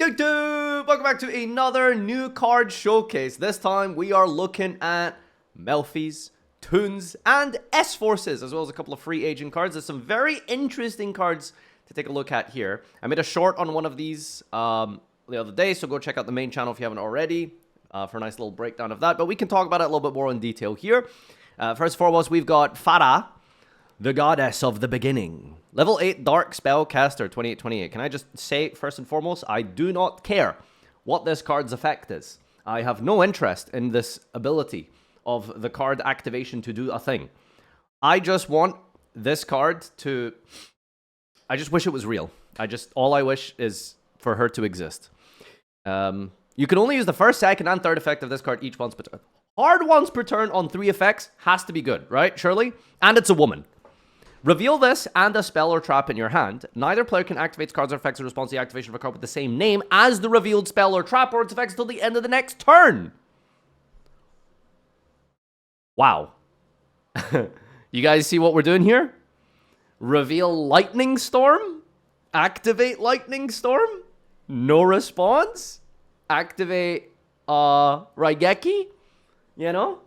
YouTube! Welcome back to another new card showcase. This time we are looking at Melffys, Toons, and S-Forces, as well as a couple of free agent cards. There's some very interesting cards to take a look at here. I made a short on one of these the other day, so go check out the main channel if you haven't already for a nice little breakdown of that. But we can talk about it a little bit more in detail here. First and foremost, we've got Phara, the Goddess of the Beginning. Level 8 Dark Spellcaster, 2828. Can I just say, first and foremost, I do not care what this card's effect is. I have no interest in this ability of the card activation to do a thing. I just want this card to... I just wish it was real. All I wish is for her to exist. You can only use the first, second, and third effect of this card each once per turn. Hard once per turn on 3 effects has to be good, right? Surely? And it's a woman. Reveal this and a spell or trap in your hand. Neither player can activate cards or effects in response to the activation of a card with the same name as the revealed spell or trap or its effects until the end of the next turn. Wow. You guys see what we're doing here? Reveal Lightning Storm. Activate Lightning Storm. No response. Activate Raigeki. You know?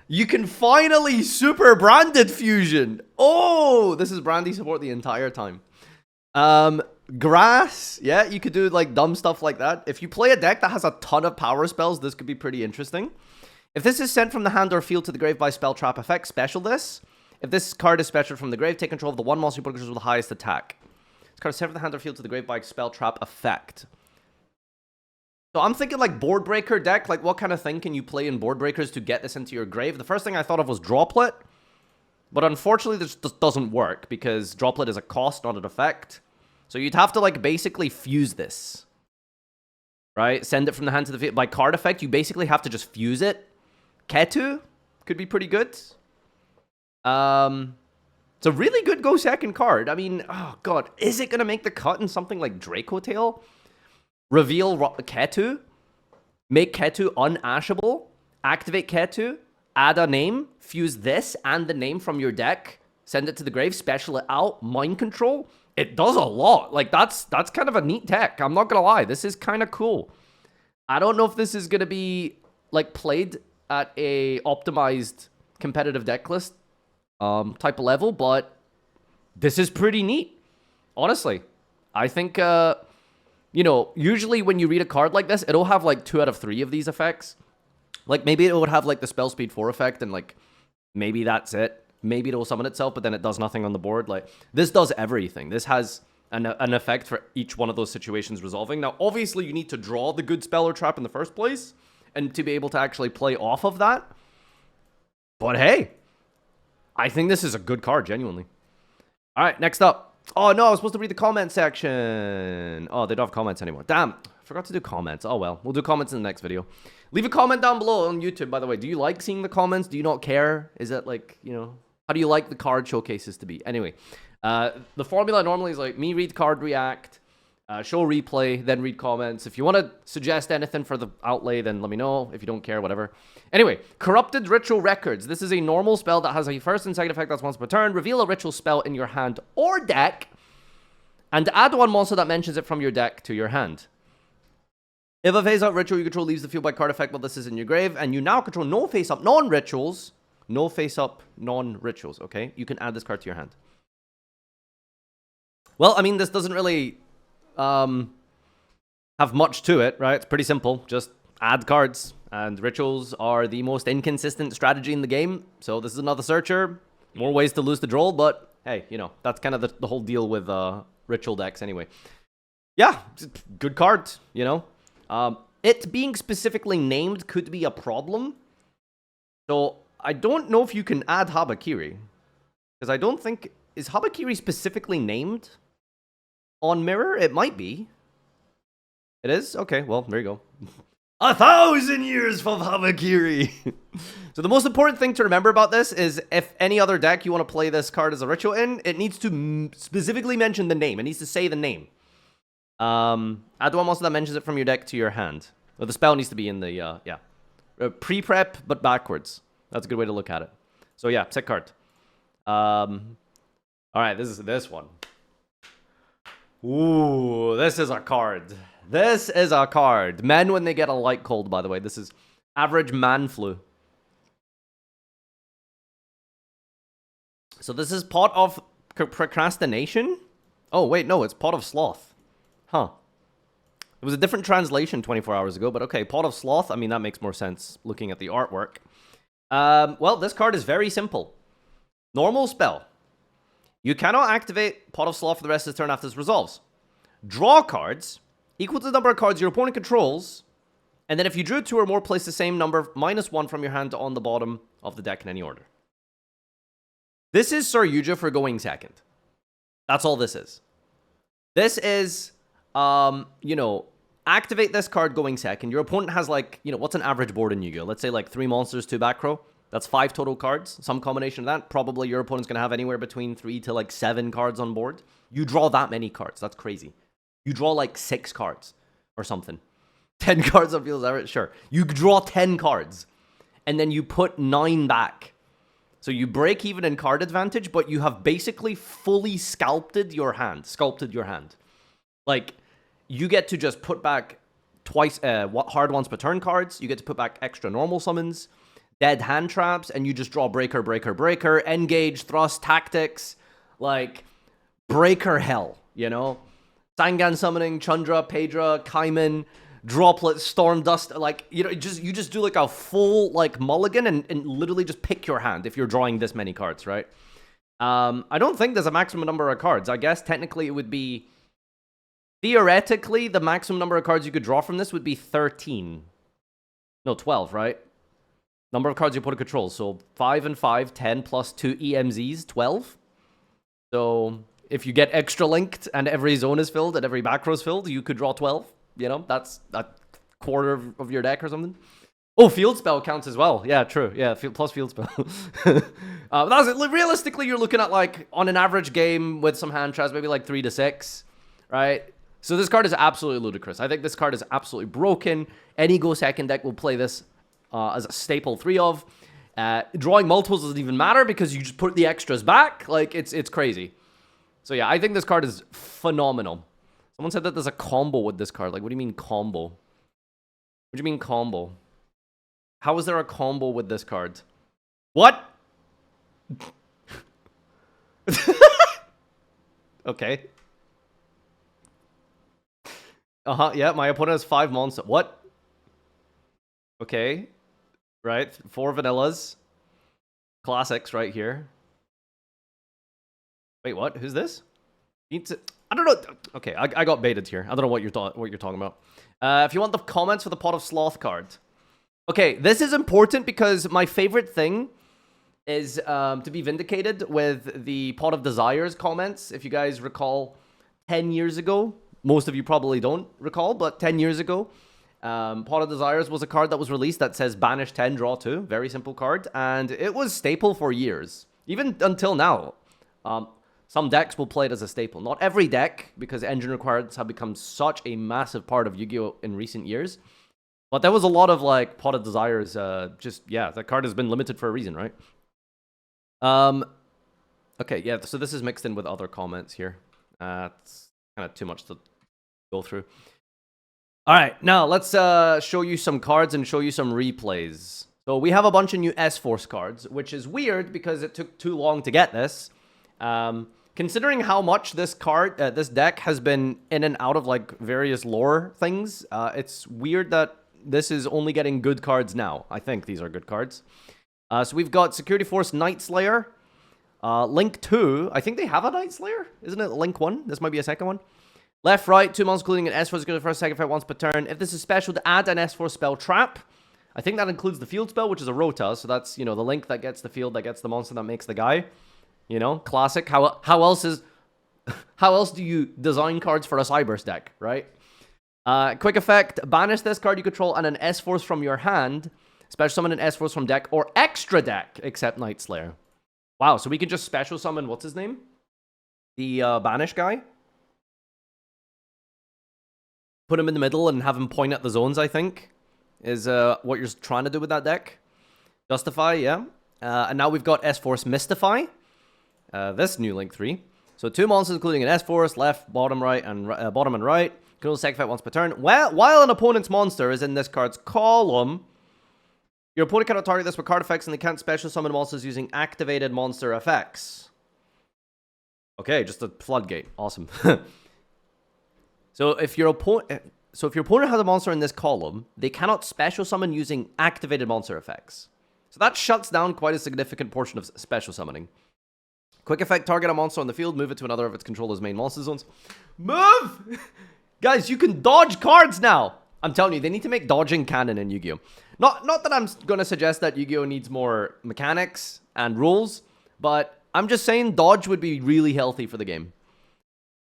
You can finally super branded fusion. Oh, this is brandy support the entire time. Grass. Yeah, you could do like dumb stuff like that. If you play a deck that has a ton of power spells, this could be pretty interesting. If this is sent from the hand or field to the grave by spell trap effect, special this. If this card is special from the grave, take control of the one monster you put with the highest attack. This card is sent from the hand or field to the grave by spell trap effect. So I'm thinking like board breaker deck. Like what kind of thing can you play in board breakers to get this into your grave? The first thing I thought of was droplet. But unfortunately this just doesn't work because droplet is a cost, not an effect. So you'd have to like basically fuse this. Right? Send it from the hand to the field. By card effect, you basically have to just fuse it. Ketu could be pretty good. It's a really good go second card. I mean, oh god, is it going to make the cut in something like Draco Tail? Reveal Ketu, make Ketu unashable, activate Ketu, add a name, fuse this and the name from your deck, send it to the grave, special it out, mind control. It does a lot. Like, that's kind of a neat deck. I'm not going to lie. This is kind of cool. I don't know if this is going to be, like, played at a optimized competitive deck list type of level, but this is pretty neat. Honestly, I think... you know, usually when you read a card like this, it'll have like 2 out of 3 of these effects. Like maybe it would have like the spell speed 4 effect and like maybe that's it. Maybe it'll summon itself, but then it does nothing on the board. Like this does everything. This has an effect for each one of those situations resolving. Now, obviously you need to draw the good spell or trap in the first place and to be able to actually play off of that. But hey, I think this is a good card, genuinely. All right, next up. Oh, no, I was supposed to read the comment section. Oh, they don't have comments anymore. Damn, forgot to do comments. Oh, well, we'll do comments in the next video. Leave a comment down below on YouTube, by the way. Do you like seeing the comments? Do you not care? Is that like, you know, how do you like the card showcases to be? Anyway, the formula normally is like me read card react, show replay, then read comments. If you want to suggest anything for the outlay, then let me know. If you don't care, whatever. Anyway, Corrupted Ritual Records. This is a normal spell that has a first and second effect that's once per turn. Reveal a ritual spell in your hand or deck, and add one monster that mentions it from your deck to your hand. If a face-up ritual you control leaves the field by card effect while this is in your grave, and you now control no face-up non-rituals, no face-up non-rituals, okay? You can add this card to your hand. Well, I mean, this doesn't really... have much to it, right? It's pretty simple. Just add cards, and rituals are the most inconsistent strategy in the game. So this is another searcher. More ways to lose the draw, but hey, you know, that's kind of the whole deal with ritual decks anyway. Yeah, good card, you know. It being specifically named could be a problem. So I don't know if you can add Habakiri. Because I don't think... Is Habakiri specifically named on Mirror? It might be. It is? Okay, well, there you go. 1,000 years for Habakiri! So the most important thing to remember about this is if any other deck you want to play this card as a ritual in, it needs to specifically mention the name. It needs to say the name. Add one monster that mentions it from your deck to your hand. Well, the spell needs to be in the, yeah. Pre-prep, but backwards. That's a good way to look at it. So yeah, sick card. Alright, this is this one. Ooh, this is a card. This is a card. Men when they get a light cold, by the way. This is average man flu. So this is Pot of Procrastination? Oh, wait, no, it's Pot of Sloth. Huh. It was a different translation 24 hours ago, but okay, Pot of Sloth, I mean, that makes more sense looking at the artwork. Well, this card is very simple. Normal spell. You cannot activate Pot of Sloth for the rest of the turn after this resolves. Draw cards equal to the number of cards your opponent controls, and then if you drew 2 or more, place the same number -1 from your hand on the bottom of the deck in any order. This is Sir Yugioh for going second. That's all this is. This is, you know, activate this card going second. Your opponent has like, you know, what's an average board in Yu-Gi-Oh? Let's say like 3 monsters, 2 back row. That's 5 total cards. Some combination of that. Probably your opponent's going to have anywhere between 3 to like 7 cards on board. You draw that many cards. That's crazy. You draw like 6 cards or something. 10 cards on field average? Sure. You draw 10 cards. And then you put 9 back. So you break even in card advantage, but you have basically fully sculpted your hand. Like, you get to just put back twice hard ones per turn cards. You get to put back extra normal summons, dead hand traps, and you just draw breaker, breaker, breaker, engage, thrust, tactics, like breaker hell, you know? Sangan summoning, Chandra, Pedra, Kaiman, Droplet, Storm Dust, like, you know, you just do like a full like mulligan and literally just pick your hand if you're drawing this many cards, right? I don't think there's a maximum number of cards. I guess technically it would be, theoretically, the maximum number of cards you could draw from this would be 13. No, 12, right? Number of cards your opponent controls. So 5 and 5, 10 plus 2 EMZs, 12. So if you get extra linked and every zone is filled and every back row is filled, you could draw 12. You know, that's a quarter of your deck or something. Oh, field spell counts as well. Yeah, true. Yeah, plus field spell. Realistically, you're looking at like on an average game with some hand traps, maybe like 3 to 6, right? So this card is absolutely ludicrous. I think this card is absolutely broken. Any Go Second deck will play this as a staple 3 of. Drawing multiples doesn't even matter because you just put the extras back. Like, it's crazy. So yeah, I think this card is phenomenal. Someone said that there's a combo with this card. Like, what do you mean combo? What do you mean combo? How is there a combo with this card? What? Okay. Yeah, my opponent has 5 monsters. What? Okay. Right, 4 vanillas. Classics right here. Wait, what? Who's this? I don't know. Okay, I got baited here. I don't know what you're talking about. If you want the comments for the Pot of Sloth card. Okay, this is important because my favorite thing is to be vindicated with the Pot of Desires comments. If you guys recall 10 years ago, most of you probably don't recall, but 10 years ago, Pot of Desires was a card that was released that says banish 10, draw 2. Very simple card. And it was staple for years. Even until now. Some decks will play it as a staple. Not every deck, because engine requirements have become such a massive part of Yu-Gi-Oh! In recent years. But there was a lot of, like, Pot of Desires. Yeah, that card has been limited for a reason, right? Okay, yeah, so this is mixed in with other comments here. It's kind of too much to go through. All right, now let's show you some cards and show you some replays. So we have a bunch of new S-Force cards, which is weird because it took too long to get this. Considering how much this deck has been in and out of like various lore things, it's weird that this is only getting good cards now. I think these are good cards. So we've got Security Force Night Slayer, Link 2. I think they have a Night Slayer. Isn't it Link 1? This might be a second one. Left, right, 2 monsters including an S-Force good for a second fight once per turn. If this is special, to add an S-Force spell trap. I think that includes the field spell, which is a Rota. So that's, you know, the link that gets the field, that gets the monster, that makes the guy. You know, classic. How else do you design cards for a Cybers deck, right? Quick effect, banish this card you control and an S-Force from your hand. Special summon an S-Force from deck or extra deck, except Night Slayer. Wow, so we can just special summon, what's his name? The banish guy? Put him in the middle and have him point at the zones, I think, is what you're trying to do with that deck. Justify, yeah. And now we've got S-Force Mystify. This new Link 3. So 2 monsters including an S-Force, left, bottom, right, and bottom and right. Can only sacrifice once per turn. While an opponent's monster is in this card's column, your opponent cannot target this with card effects, and they can't special summon monsters using activated monster effects. Okay, just a floodgate. Awesome. So if your opponent has a monster in this column, they cannot special summon using activated monster effects. So that shuts down quite a significant portion of special summoning. Quick effect, target a monster on the field, move it to another of its controller's main monster zones. Move! Guys, you can dodge cards now! I'm telling you, they need to make dodging canon in Yu-Gi-Oh! Not that I'm going to suggest that Yu-Gi-Oh! Needs more mechanics and rules, but I'm just saying dodge would be really healthy for the game.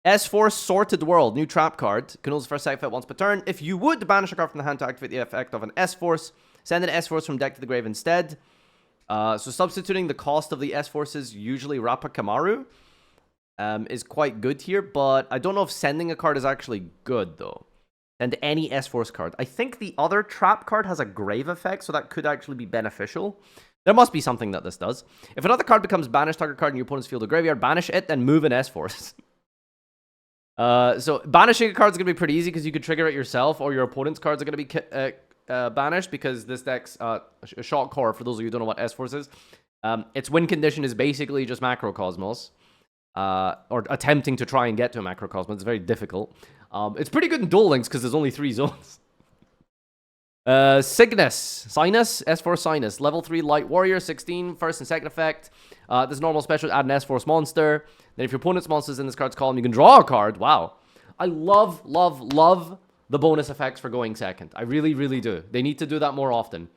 S-Force Sorted World, new trap card. Can also first sacrifice once per turn. If you would banish a card from the hand to activate the effect of an S-Force, send an S-Force from deck to the grave instead. So substituting the cost of the S-Forces, usually Rappa Kamaru, is quite good here, but I don't know if sending a card is actually good, though. Send any S-Force card. I think the other trap card has a grave effect, so that could actually be beneficial. There must be something that this does. If another card becomes banished, target card in your opponent's field or graveyard, banish it, then move an S-Force. So banishing a card is going to be pretty easy because you could trigger it yourself, or your opponent's cards are going to be banished because this deck's a shock core, for those of you who don't know what S-Force is. Its win condition is basically just Macrocosmos, or attempting to try and get to a Macrocosmos. It's very difficult. It's pretty good in Duel Links because there's only 3 zones. Sinus, S-Force Sinus, level 3 Light Warrior, 16, first and second effect. This normal special, add an S-Force monster. Then if your opponent's monster is in this card's column, you can draw a card. Wow. I love the bonus effects for going second. I really, really do. They need to do that more often.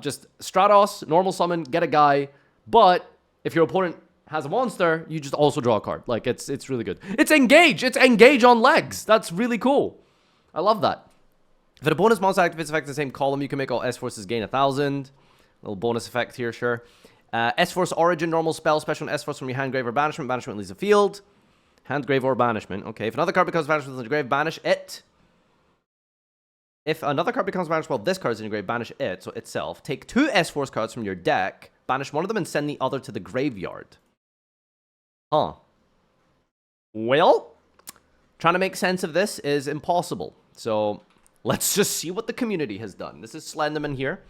Just Stratos, normal summon, get a guy. But if your opponent has a monster, you just also draw a card. Like, it's really good. It's engage. It's engage on legs. That's really cool. I love that. If an opponent's monster activates effect in the same column, you can make all S-Forces gain 1,000. Little bonus effect here, sure. S-Force Origin, normal spell, special S-Force from your hand, grave, or banishment. Banishment leaves the field. Hand, grave, or banishment. Okay, if another card becomes banished from the grave, banish it. If another card becomes banished while this card is in your grave, banish it, so itself. Take 2 S-Force cards from your deck, banish one of them, and send the other to the graveyard. Huh. Well, trying to make sense of this is impossible. So let's just see what the community has done. This is Slenderman here.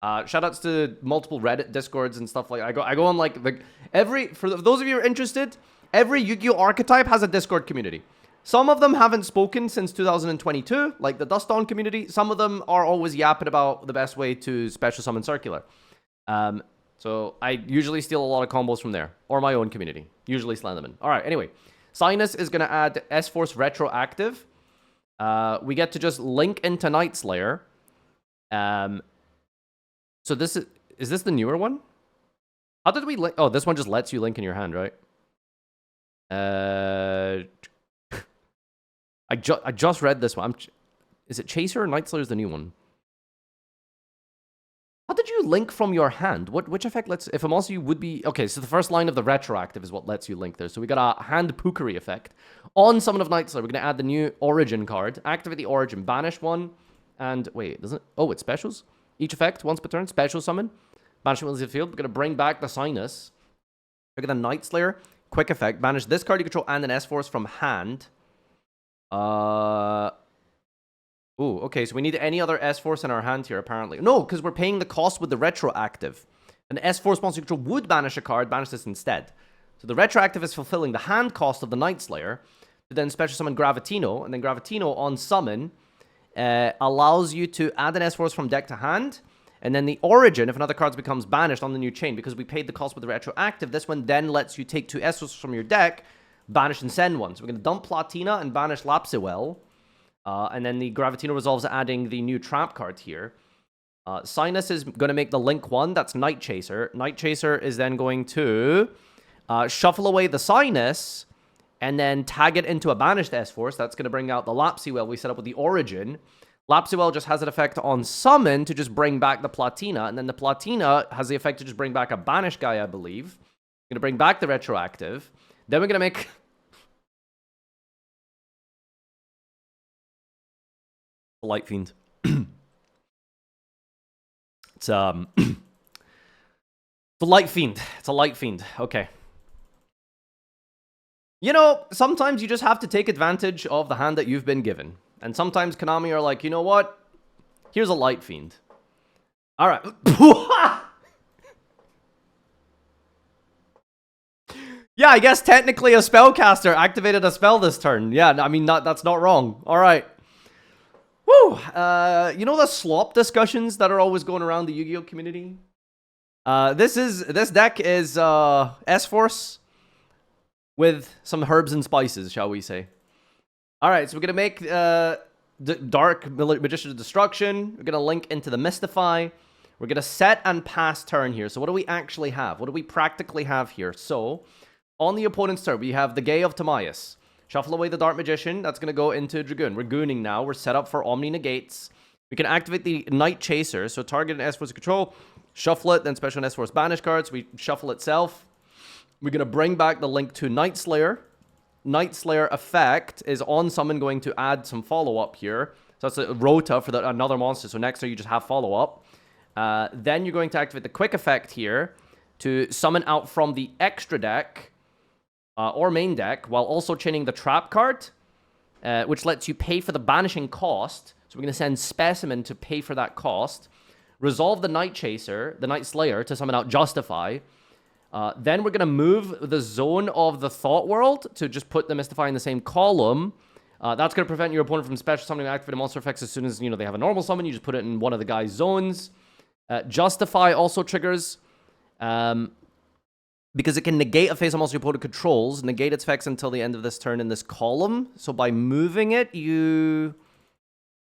Shoutouts to multiple Reddit discords and stuff like that. I go on like for those of you who are interested, every Yu-Gi-Oh archetype has a Discord community. Some of them haven't spoken since 2022, like the Dust Dawn community. Some of them are always yapping about the best way to special summon Circular. So I usually steal a lot of combos from there, or my own community, usually Slenderman. All right, anyway, Sinus is gonna add S-Force retroactive. We get to just link into Night Slayer. So this is this the newer one? How did we link? Oh, this one just lets you link in your hand, right? I just read this one. Is it Chaser or Night Slayer is the new one? How did you link from your hand? Which effect lets... If a monster you would be... Okay, so the first line of the retroactive is what lets you link there. So we got a hand pookery effect. On Summon of Night Slayer, we're going to add the new Origin card. Activate the Origin. Banish one. And... Wait, doesn't it... Oh, it's specials? Each effect, once per turn. Special summon. Banishment leaves the field. We're going to bring back the Sinus. Look at the Night Slayer. Quick effect. Banish this card you control and an S-Force from hand. Ooh, okay, so we need any other S-Force in our hand here, apparently. No, because we're paying the cost with the retroactive. An S-Force monster you control would banish a card, banish this instead. So the retroactive is fulfilling the hand cost of the Night Slayer, to then special summon Gravitino, and then Gravitino on summon allows you to add an S-Force from deck to hand, and then the Origin, if another card becomes banished on the new chain, because we paid the cost with the retroactive, this one then lets you take 2 S-Forces from your deck, banish and send one. So we're going to dump Platina and banish Lapsiwell. And then the Gravitino resolves adding the new trap card here. Sinus is going to make the link one. That's Night Chaser. Night Chaser is then going to shuffle away the Sinus and then tag it into a banished S-Force. That's going to bring out the Lapsiwell we set up with the Origin. Lapsiwell just has an effect on summon to just bring back the Platina. And then the Platina has the effect to just bring back a banished guy, I believe. Going to bring back the retroactive. Then we're going to make... Light Fiend. It's a Light Fiend. It's a Light Fiend. Okay. You know, sometimes you just have to take advantage of the hand that you've been given. And sometimes Konami are like, you know what? Here's a Light Fiend. All right. Yeah, I guess technically a spellcaster activated a spell this turn. Yeah, I mean, that's not wrong. All right. Woo! You know the slop discussions that are always going around the Yu-Gi-Oh community? This deck is S-Force with some herbs and spices, shall we say. Alright, so we're going to make Dark Magician of Destruction. We're going to link into the Mystify. We're going to set and pass turn here. So what do we actually have? What do we practically have here? So, on the opponent's turn, we have the Gay of Timaeus. Shuffle away the Dark Magician. That's going to go into Dragoon. We're gooning now. We're set up for Omni Negates. We can activate the Night Chaser. So target an S-Force control. Shuffle it, then special S-Force banish cards. We shuffle itself. We're going to bring back the link to Night Slayer. Night Slayer effect is on summon going to add some follow-up here. So that's a rota for another monster. So next turn you just have follow-up. Then you're going to activate the quick effect here to summon out from the extra deck or main deck while also chaining the trap card, which lets you pay for the banishing cost. So we're going to send Specimen to pay for that cost. Resolve the Night Chaser, the Night Slayer, to summon out Justify. Then we're going to move the zone of the Thought World to just put the Mystify in the same column. That's going to prevent your opponent from special summoning activated monster effects as soon as, you know, they have a normal summon. You just put it in one of the guy's zones. Justify also triggers because it can negate a face monster your opponent controls, negate its effects until the end of this turn in this column. So by moving it, you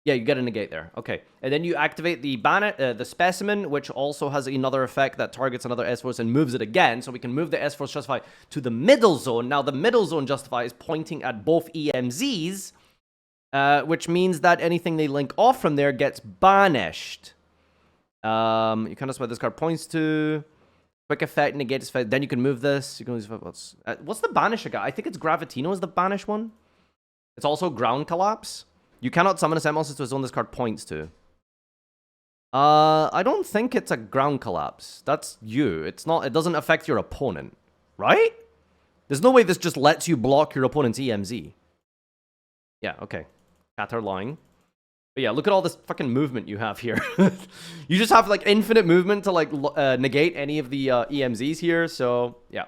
get a negate there. Okay. And then you activate the Specimen, which also has another effect that targets another S-Force and moves it again. So we can move the S-Force Justify to the middle zone. Now, the middle zone Justify is pointing at both EMZs, which means that anything they link off from there gets banished. You kind of what this card points to. Quick effect, negate its effect. Then you can move this. You can use what's the banish guy? I think it's Gravitino is the banish one. It's also Ground Collapse. You cannot summon a set monster to a zone this card points to. I don't think it's a Ground Collapse. That's you. It's not. It doesn't affect your opponent, right? There's no way this just lets you block your opponent's EMZ. Yeah. Okay. Catter lying. But yeah, look at all this fucking movement you have here. You just have like infinite movement to like negate any of the EMZs here. So yeah.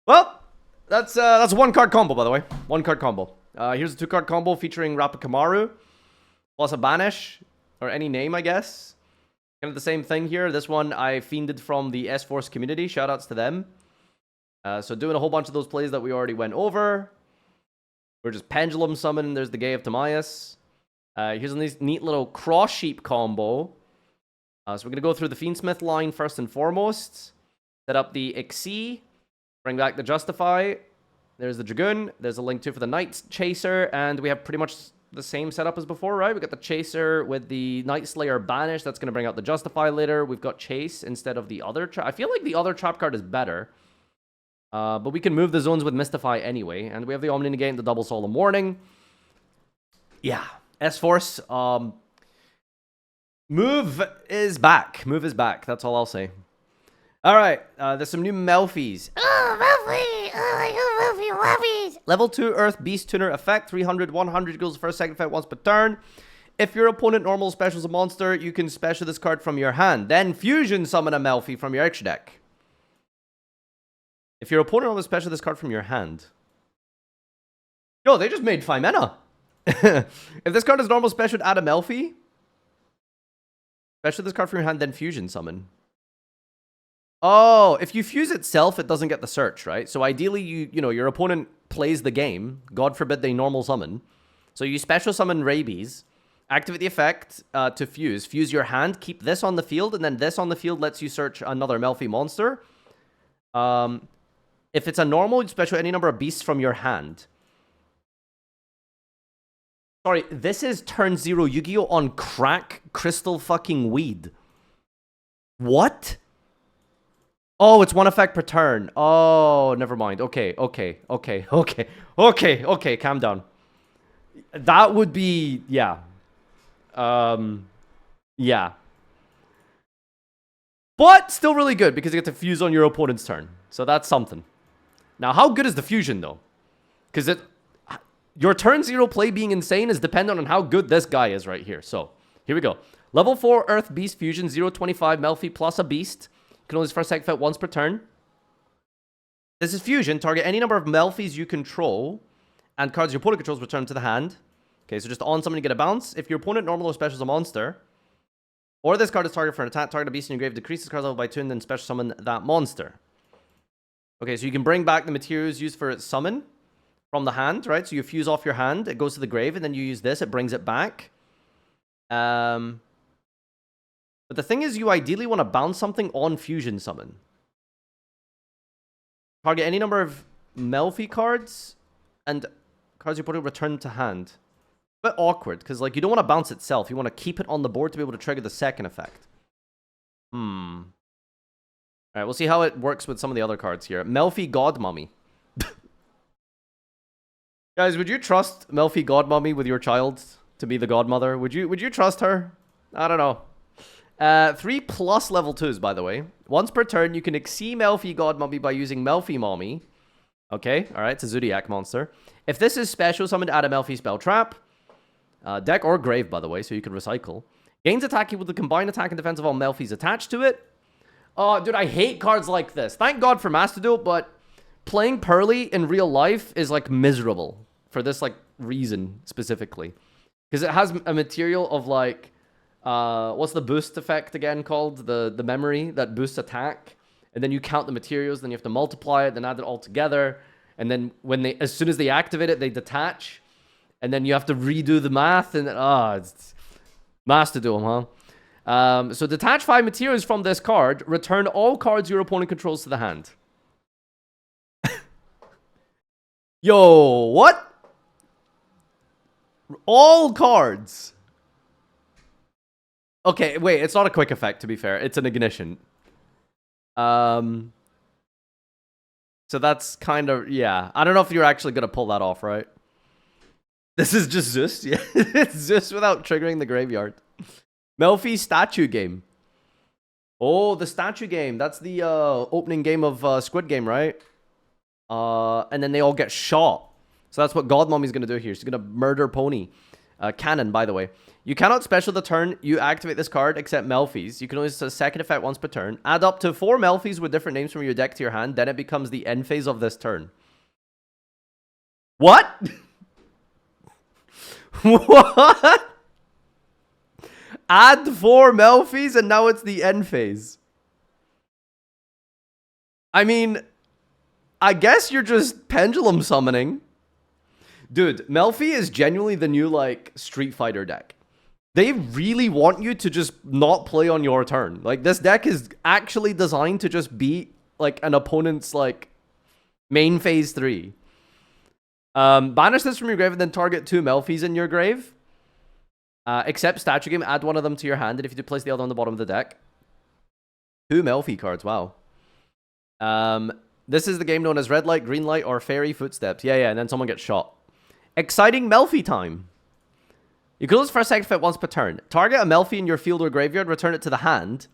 Well, that's one card combo, by the way. One card combo. Here's a 2-card combo featuring Rapikamaru plus a banish or any name, I guess. Kind of the same thing here. This one I fiended from the S-Force community. Shoutouts to them. So doing a whole bunch of those plays that we already went over. We're just pendulum summon. There's the Gay of Timaeus. Here's a nice, neat little cross sheep combo. So we're going to go through the Fiendsmith line first and foremost. Set up the Xyz. Bring back the Justify. There's the Dragoon. There's a link too for the Night Chaser. And we have pretty much the same setup as before, right? We got the Chaser with the Night Slayer Banish. That's going to bring out the Justify later. We've got Chase instead of the other trap. I feel like the other trap card is better. But we can move the zones with Mystify anyway. And we have the Omni Negate and the Double Solemn Warning. Yeah. S-Force. Move is back. Move is back. That's all I'll say. All right. There's some new Melffys. Oh, Melffy! Oh, I love Melffy! Level 2 Earth Beast Tuner effect. 300, 100 goes first, second effect once per turn. If your opponent normal specials a monster, you can special this card from your hand. Then fusion summon a Melffy from your extra deck. If your opponent normal special this card from your hand. Yo, they just made 5 mana. If this card is normal special, add a Melffy. Special this card from your hand, then fusion summon. Oh, if you fuse itself, it doesn't get the search, right? So ideally, you know, your opponent plays the game. God forbid they normal summon. So you special summon Rabies, activate the effect to fuse. Fuse your hand, keep this on the field, and then this on the field lets you search another Melffy monster. If it's a normal, you special any number of beasts from your hand. Sorry, this is turn 0 Yu-Gi-Oh! On crack crystal fucking weed. What? Oh, it's one effect per turn. Oh, never mind. Okay. Calm down. That would be, yeah. Yeah. But still really good because you get to fuse on your opponent's turn. So that's something. Now, how good is the fusion, though? Because your turn 0 play being insane is dependent on how good this guy is right here. So, here we go. Level 4 Earth Beast Fusion, 0.25 Melffy plus a beast. You can only use first effect once per turn. This is Fusion. Target any number of Melffys you control, and cards your opponent controls return to the hand. Okay, so just on someone you get a bounce. If your opponent normal or special is a monster, or this card is targeted for an attack, target a beast in your grave, decreases card level by 2, and then special summon that monster. Okay, so you can bring back the materials used for its summon from the hand, right? So you fuse off your hand, it goes to the grave, and then you use this, it brings it back. But the thing is, you ideally want to bounce something on fusion summon. Target any number of Melffy cards, and cards you put it return to hand. A bit awkward, because like you don't want to bounce itself. You want to keep it on the board to be able to trigger the second effect. Alright, we'll see how it works with some of the other cards here. Melffy God Mummy. Guys, would you trust Melffy God Mummy with your child to be the godmother? Would you trust her? I don't know. 3+ level 2s, by the way. Once per turn, you can exceed Melffy God Mummy by using Melffy Mommy. Okay, alright, it's a Zodiac monster. If this is special, summoned, add a Melffy spell trap. Deck or grave, by the way, so you can recycle. Gains attack equal to combined attack and defense of all Melffys attached to it. Oh, dude, I hate cards like this. Thank God for Master Duel, but playing Pearly in real life is, like, miserable. For this, like, reason, specifically. Because it has a material of, like... what's the boost effect again called? The memory that boosts attack. And then you count the materials, then you have to multiply it, then add it all together. And then as soon as they activate it, they detach. And then you have to redo the math. And it's Master Duel, huh? So detach 5 materials from this card. Return all cards your opponent controls to the hand. Yo, what? All cards. Okay, wait, it's not a quick effect, to be fair. It's an ignition. So that's kind of, yeah. I don't know if you're actually going to pull that off, right? This is just Zeus. Yeah, it's Zeus without triggering the graveyard. Melffy statue game. Oh, the statue game. That's the opening game of Squid Game, right? And then they all get shot. So that's what God Mommy's going to do here. She's going to murder Pony. Cannon, by the way. You cannot special the turn you activate this card except Melffys. You can only use a second effect once per turn. Add up to 4 Melffys with different names from your deck to your hand. Then it becomes the end phase of this turn. What? What? Add 4 Melffys and now it's the end phase. I mean, I guess you're just pendulum summoning. Dude, Melffy is genuinely the new, like, Street Fighter deck. They really want you to just not play on your turn. Like, this deck is actually designed to just beat, like, an opponent's, like, main phase 3. Banish this from your grave and then target 2 Melffys in your grave. Except statue game, add one of them to your hand, and if you do, place the other on the bottom of the deck. 2 Melffy cards, wow. This is the game known as red light, green light, or fairy footsteps. Yeah, and then someone gets shot. Exciting Melffy time. You can lose first second effect once per turn. Target a Melffy in your field or graveyard, return it to the hand.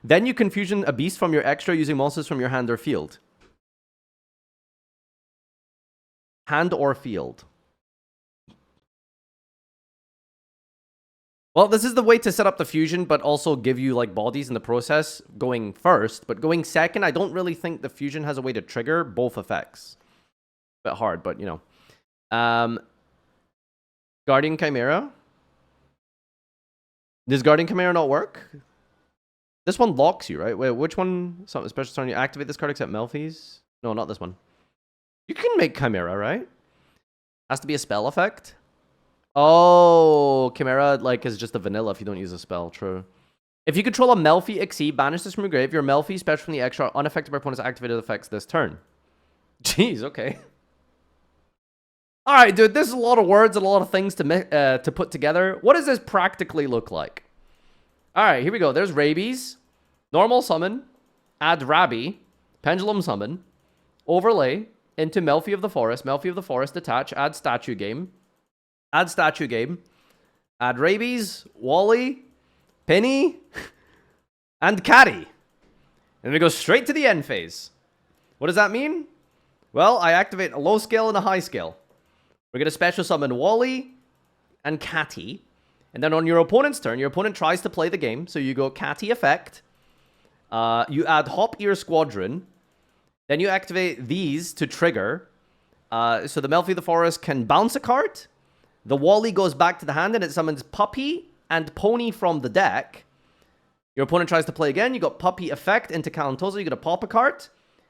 Then you can fusion a beast from your extra using monsters from your hand or field. Hand or field. Well, this is the way to set up the fusion, but also give you, like, bodies in the process going first. But going second, I don't really think the fusion has a way to trigger both effects. A bit hard, but, you know. Guardian Chimera. Does Guardian Chimera not work? This one locks you, right? Wait, which one? Something special turn. You activate this card except Melffy's? No, not this one. You can make Chimera, right? Has to be a spell effect. Oh, Chimera, like, is just a vanilla if you don't use a spell. True. If you control a Melffy Exceed, banish this from your grave. Your Melffy, special from the extra, unaffected by opponent's activated effects this turn. Jeez, okay. All right, dude, this is a lot of words and a lot of things to put together. What does this practically look like? All right, here we go. There's Rabies, normal summon, add Rabby, pendulum summon, overlay into Melffy of the Forest, detach, add statue game, add Rabies, Wally, Penny, and Caddy. And we go straight to the end phase. What does that mean? Well, I activate a low scale and a high scale. We're going to special summon Wally and Catty. And then on your opponent's turn, your opponent tries to play the game. So you go Catty effect. You add Hop Ear Squadron. Then you activate these to trigger. So the Melffy the Forest can bounce a card. The Wally goes back to the hand and it summons Puppy and Pony from the deck. Your opponent tries to play again. You got Puppy effect into Kalantozo. You got to pop a card.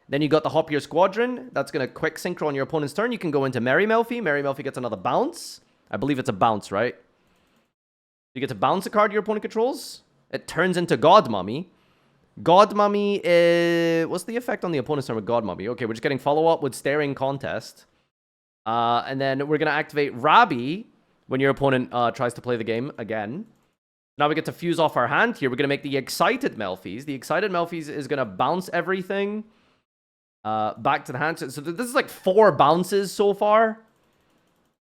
Then you got the Hop Your Squadron. That's going to quick synchro on your opponent's turn. You can go into Merry Melffy. Merry Melffy gets another bounce. I believe it's a bounce, right? You get to bounce a card your opponent controls. It turns into God Mummy. God Mummy is... What's the effect on the opponent's turn with God Mummy? Okay, we're just getting follow-up with Staring Contest. And then we're going to activate Rabby when your opponent tries to play the game again. Now we get to fuse off our hand here. We're going to make the Excited Melffys. The Excited Melffys is going to bounce everything back to the hand. So this is like 4 bounces so far.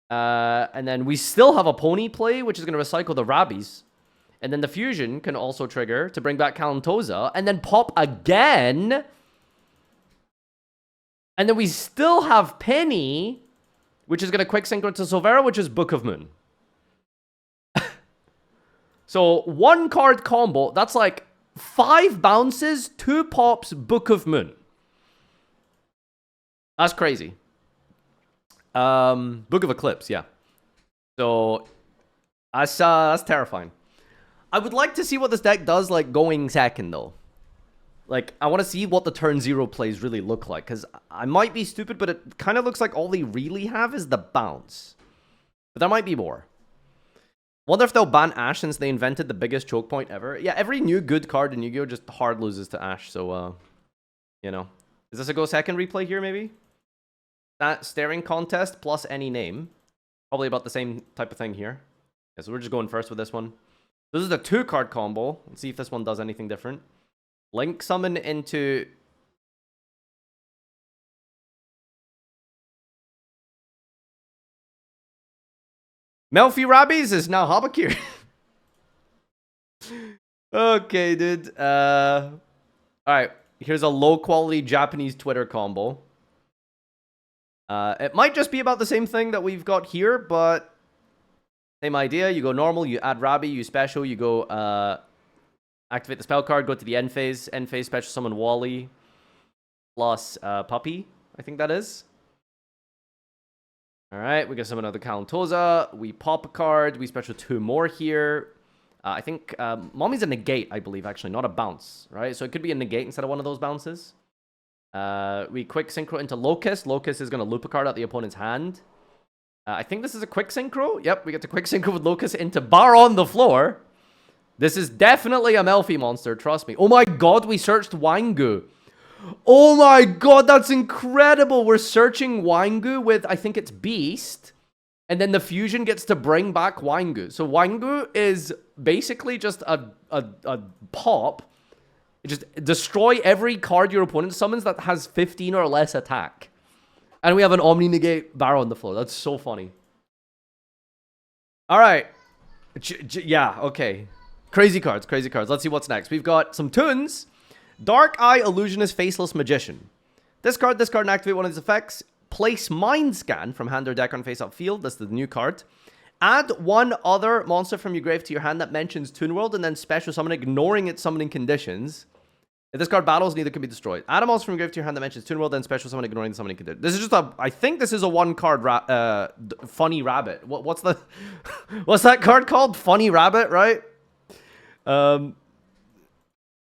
And then we still have a Pony play, which is going to recycle the Rabbies. And then the Fusion can also trigger to bring back Kalantoza. And then pop again. And then we still have Penny, which is going to quick synchro to Silvera, which is Book of Moon. So 1 card combo, that's like 5 bounces, 2 pops, Book of Moon. That's crazy. Book of Eclipse, yeah. So that's terrifying. I would like to see what this deck does, like, going second, though. Like, I want to see what the turn 0 plays really look like. Because I might be stupid, but it kind of looks like all they really have is the bounce. But there might be more. Wonder if they'll ban Ash since they invented the biggest choke point ever. Yeah, every new good card in Yu-Gi-Oh! Just hard loses to Ash. So, you know. Is this a go second replay here, maybe? That Staring Contest plus any name. Probably about the same type of thing here. Yeah, so we're just going first with this one. This is a 2-card combo. Let's see if this one does anything different. Link Summon into... Melffy Rabbies is now Habakir. Okay, dude. Alright, here's a low-quality Japanese Twitter combo. It might just be about the same thing that we've got here, but... Same idea. You go normal, you add Rabbi, you special, you go... activate the spell card, go to the end phase. End phase, special summon Wally. Plus Puppy, I think that is. Alright, we get summon another Kalantoza. We pop a card. We special 2 more here. I think Mommy's a negate, I believe, actually, not a bounce. Right? So it could be a negate instead of one of those bounces. We quick synchro into Locust. Locust is going to loop a card out the opponent's hand. I think this is a quick synchro. Yep, we get to quick synchro with Locust into Bar on the floor. This is definitely a Melffy monster, trust me. Oh my god, we searched Wangu. Oh my god, that's incredible. We're searching Wangu with, I think it's Beast. And then the Fusion gets to bring back Wangu. So Wangu is basically just a pop. Just destroy every card your opponent summons that has 15 or less attack. And we have an Omni Negate Barrow on the floor. That's so funny. Alright. Yeah, okay. Crazy cards, crazy cards. Let's see what's next. We've got some Toons. Dark Eye Illusionist Faceless Magician. This card and activate one of these effects. Place Mind Scan from hand or deck on face-up field. That's the new card. Add 1 other monster from your grave to your hand that mentions Toon World and then special summon, ignoring its summoning conditions. If this card battles, neither can be destroyed. Add a monster from your grave to your hand that mentions Toon World, then special summon, ignoring the summoning condition. This is just a... I think this is a 1-card Funny Rabbit. What's the... What's that card called? Funny Rabbit, right? So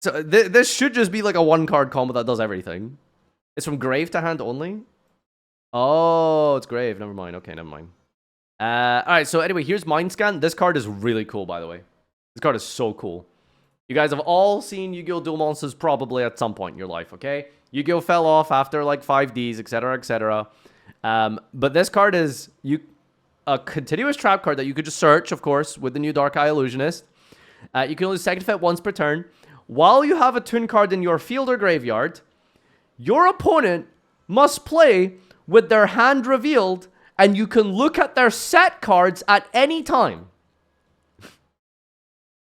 this should just be like a 1-card combo that does everything. It's from grave to hand only. Oh, it's grave. Never mind. Okay, never mind. Alright, so anyway, here's Mind Scan. This card is really cool, by the way. This card is so cool. You guys have all seen Yu-Gi-Oh! Duel Monsters probably at some point in your life, okay? Yu-Gi-Oh! Fell off after like 5Ds, etc., etc. But this card is a continuous trap card that you could just search, of course, with the new Dark Eye Illusionist. You can only second effect once per turn. While you have a Toon card in your field or graveyard, your opponent must play with their hand revealed, and you can look at their set cards at any time.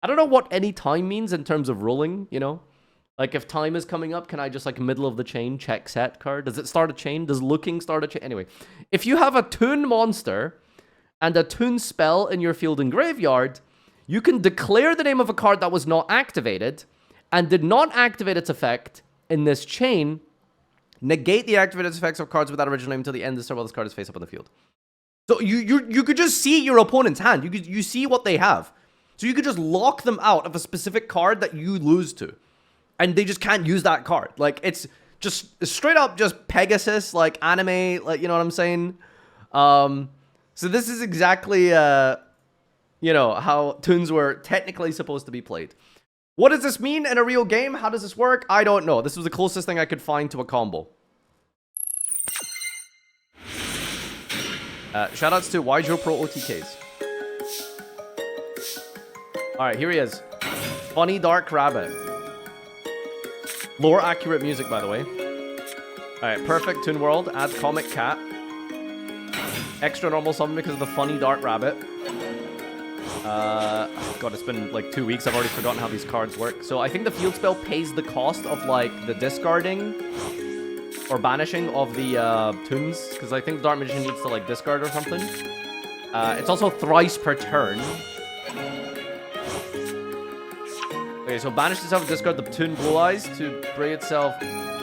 I don't know what any time means in terms of ruling, you know? Like, if time is coming up, can I just, like, middle of the chain, check set card? Does it start a chain? Does looking start a chain? Anyway, if you have a Toon monster and a Toon spell in your field and graveyard, you can declare the name of a card that was not activated and did not activate its effect in this chain, negate the activated effects of cards with that original name until the end of the turn while this card is face up on the field. So you could just see your opponent's hand. You see what they have. So you could just lock them out of a specific card that you lose to. And they just can't use that card. Like, it's just straight up just Pegasus, like anime, like, you know what I'm saying? So this is exactly, you know, how Toons were technically supposed to be played. What does this mean in a real game? How does this work? I don't know. This was the closest thing I could find to a combo. Shoutouts to yugioh Pro OTKs. Alright, here he is. Funny Dark Rabbit. Lore accurate music, by the way. Alright, perfect Toon World. Add Comic Cat. Extra normal summon because of the Funny Dark Rabbit. God, it's been like 2 weeks. I've already forgotten how these cards work. So I think the field spell pays the cost of like the discarding or banishing of the Toons, because I think Dark Magician needs to like discard or something. It's also thrice per turn. Okay, so banish itself, discard the Toon Blue Eyes to bring itself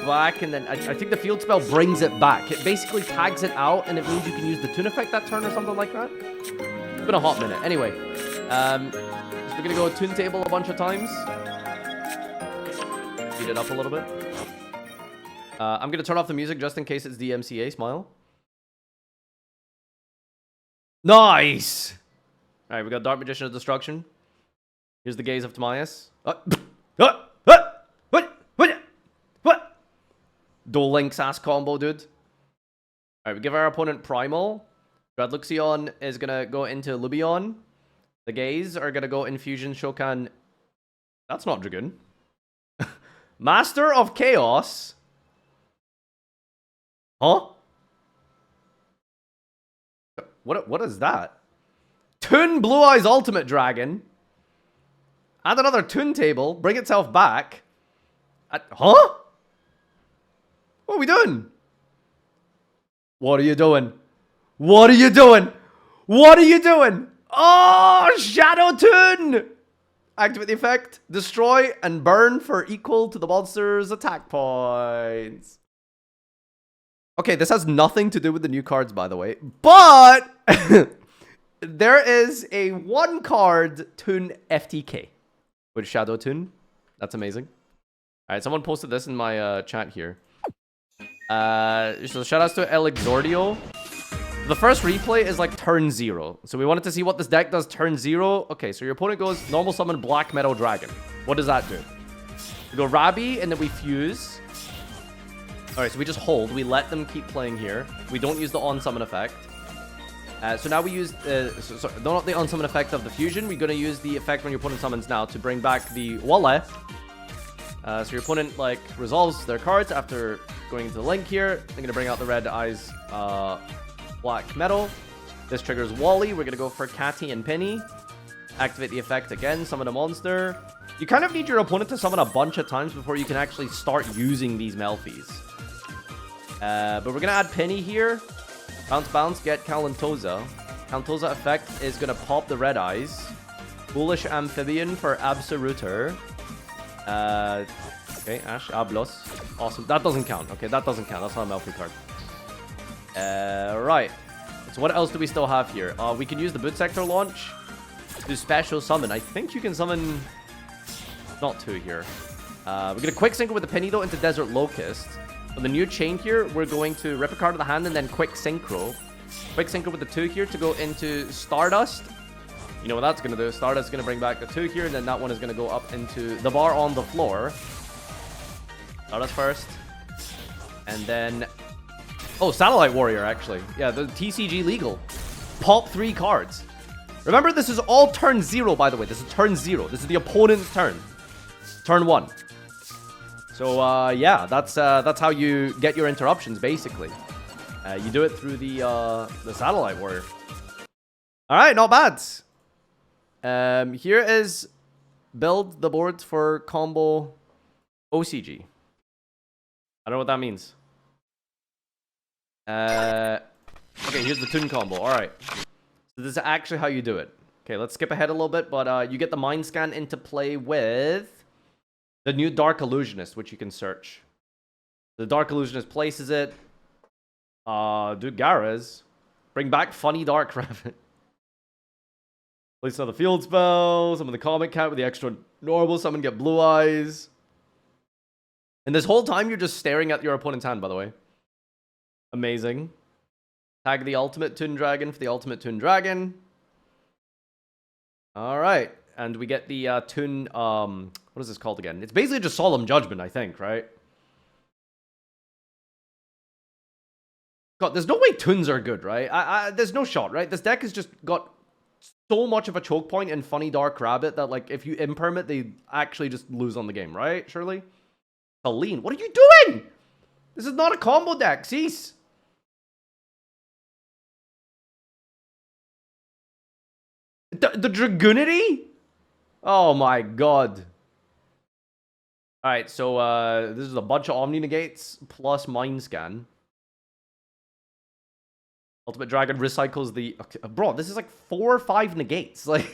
back, and then I think the field spell brings it back. It basically tags it out, and it means you can use the Toon effect that turn or something like that. It's been a hot minute. Anyway, so we're gonna go Toon Table a bunch of times. Speed it up a little bit. I'm gonna turn off the music just in case it's DMCA. Smile. Nice! Alright, we got Dark Magician of Destruction. Here's the Gaze of Timaeus. What? Dual Links ass combo, dude. Alright, we give our opponent Primal. Dreadluxion is gonna go into Lubion. The Gaze are gonna go Infusion Shokan. That's not Dragoon. Master of Chaos. Huh? What is that? Toon Blue Eyes Ultimate Dragon. Add another Toon Table. Bring itself back. Huh? What are we doing? What are you doing? What are you doing? What are you doing? Oh, Shadow Toon! Activate the effect. Destroy and burn for equal to the monster's attack points. Okay, this has nothing to do with the new cards, by the way. But there is a one card Toon FTK with Shadow Toon. That's amazing. All right, someone posted this in my chat here. So shout outs to El Exordio. The first replay is like turn 0. So we wanted to see what this deck does turn 0. Okay, so your opponent goes normal summon Black Meadow Dragon. What does that do? We go Rabbi, and then we fuse. Alright, so we just hold. We let them keep playing here. We don't use the on-summon effect. So now we use... not the on-summon effect of the fusion. We're going to use the effect when your opponent summons now to bring back the Wale. So your opponent, like, resolves their cards after going into the link here. They're going to bring out the Red Eyes Black Metal. This triggers Wally. We're going to go for Catty and Penny. Activate the effect again. Summon a monster. You kind of need your opponent to summon a bunch of times before you can actually start using these Melffys. But we're going to add Penny here. Bounce, bounce, get Kalantoza. Kalantoza effect is going to pop the Red Eyes. Foolish Amphibian for Absoluter. Okay, Ash, Ablos. Awesome. That doesn't count. Okay, that doesn't count. That's not a Melffy card. Right. So what else do we still have here? We can use the Boot Sector launch to special summon. I think you can summon... Not 2 here. We're going to quick sync with the Penny, though, into Desert Locust. On the new chain here, we're going to rip a card of the hand and then quick synchro. Quick synchro with the 2 here to go into Stardust. You know what that's going to do. Stardust is going to bring back the 2 here, and then that one is going to go up into the bar on the floor. Stardust first. And then... Oh, Satellite Warrior, actually. Yeah, the TCG legal. Pop 3 cards. Remember, this is all turn 0, by the way. This is turn 0. This is the opponent's turn. Turn 1. So, yeah, that's how you get your interruptions, basically. You do it through the Satellite Warrior. All right, not bad. Here is build the board for combo OCG. I don't know what that means. Okay, here's the Toon combo. Alright. So this is actually how you do it. Okay, let's skip ahead a little bit, but you get the Mind Scan into play with the new Dark Illusionist, which you can search. The Dark Illusionist places it. Dude, Garez. Bring back Funny Dark Rabbit. Place another field spell. Summon the Comic Cat with the extra normal. Summon get Blue Eyes. And this whole time, you're just staring at your opponent's hand, by the way. Amazing. Tag the Ultimate Toon Dragon for the Ultimate Toon Dragon. Alright. And we get the Toon... what is this called again? It's basically just Solemn Judgment, I think, right? God, there's no way Toons are good, right? There's no shot, right? This deck has just got so much of a choke point in Funny Dark Rabbit that, like, if you imperm it, they actually just lose on the game, right? Surely? Helene, what are you doing? This is not a combo deck, cease. The Dragoonity? Oh my god. Alright, so this is a bunch of Omni Negates plus Mind Scan. Ultimate Dragon recycles the... Okay, bro, this is like 4 or 5 negates. Like...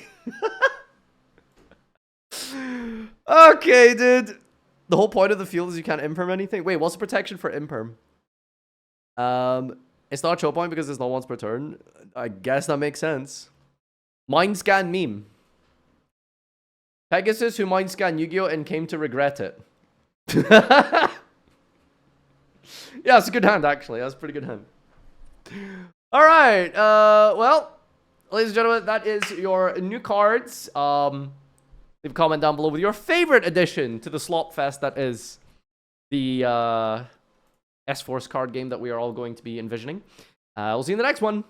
Okay, dude. The whole point of the field is you can't imperm anything. Wait, what's the protection for imperm? It's not a choke point because it's not once per turn. I guess that makes sense. Mind Scan meme. Pegasus who Mind Scan Yu-Gi-Oh! And came to regret it. Yeah, it's a good hand, actually. That's a pretty good hand. Alright, well, ladies and gentlemen, that is your new cards. Leave a comment down below with your favorite addition to the Slop Fest that is the S-Force card game that we are all going to be envisioning. We'll see you in the next one.